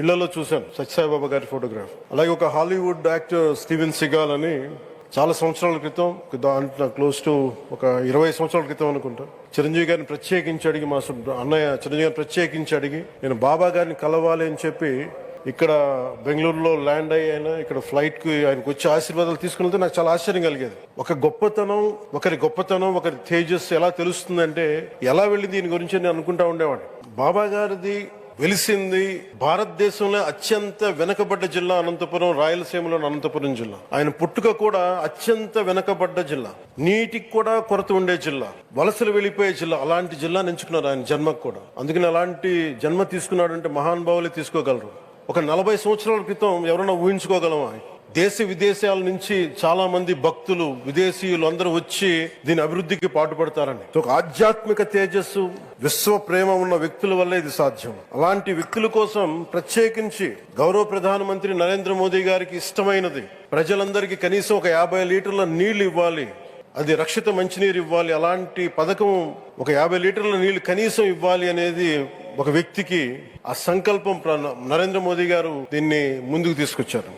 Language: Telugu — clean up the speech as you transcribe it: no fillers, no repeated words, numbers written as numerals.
ఇళ్లలో చూశాను సత్యసాయిబాబా గారి ఫోటోగ్రాఫ్. అలాగే ఒక హాలీవుడ్ యాక్టర్ స్టీవెన్ సిగాల్ అని చాలా సంవత్సరాల క్రితం, క్లోజ్ టు ఒక 20 సంవత్సరాల క్రితం అనుకుంటా, చిరంజీవి గారిని ప్రత్యేకించి అడిగి, మా అన్నయ్య చిరంజీవి గారిని ప్రత్యేకించి అడిగి నేను బాబా గారిని కలవాలి అని చెప్పి ఇక్కడ బెంగళూరులో ల్యాండ్ అయినా ఇక్కడ ఫ్లైట్ కి ఆయనకు వచ్చి ఆశీర్వాదాలు తీసుకుని వెళ్తే నాకు చాలా ఆశ్చర్యం కలిగేది. ఒకరి గొప్పతనం ఒకరి తేజస్సు ఎలా తెలుస్తుందంటే ఎలా వెళ్ళి దీని గురించి నేను అనుకుంటా ఉండేవాడిని. బాబా గారిది వెలిసింది భారతదేశంలో అత్యంత వెనకబడ్డ జిల్లా అనంతపురం, రాయలసీమలోని అనంతపురం జిల్లా. ఆయన పుట్టుక కూడా అత్యంత వెనకబడ్డ జిల్లా, నీటికి కూడా కొరత ఉండే జిల్లా, వలసలు వెళ్ళిపోయే జిల్లా. అలాంటి జిల్లాని ఎంచుకున్నారు ఆయన జన్మకు కూడా. అందుకని అలాంటి జన్మ తీసుకున్నాడంటే మహానుభావులే తీసుకోగలరు. ఒక 40 సంవత్సరాల క్రితం ఎవరైనా ఊహించుకోగలమా? దేశ విదేశాల నుంచి చాలా మంది భక్తులు, విదేశీయులు అందరూ వచ్చి దీని అభివృద్ధికి పాటుపడతారని. ఒక ఆధ్యాత్మిక తేజస్సు, విశ్వ ప్రేమ ఉన్న వ్యక్తుల వల్ల ఇది సాధ్యం. అలాంటి వ్యక్తుల కోసం ప్రత్యేకించి గౌరవ ప్రధానమంత్రి నరేంద్ర మోదీ గారికి ఇష్టమైనది ప్రజలందరికీ కనీసం ఒక 50 లీటర్ల నీళ్లు ఇవ్వాలి, అది రక్షిత మంచినీరు ఇవ్వాలి. అలాంటి పథకం ఒక 50 లీటర్ల నీళ్లు కనీసం ఇవ్వాలి అనేది ఒక వ్యక్తికి ఆ సంకల్పం నరేంద్ర మోదీ గారు దీన్ని ముందుకు తీసుకొచ్చారు.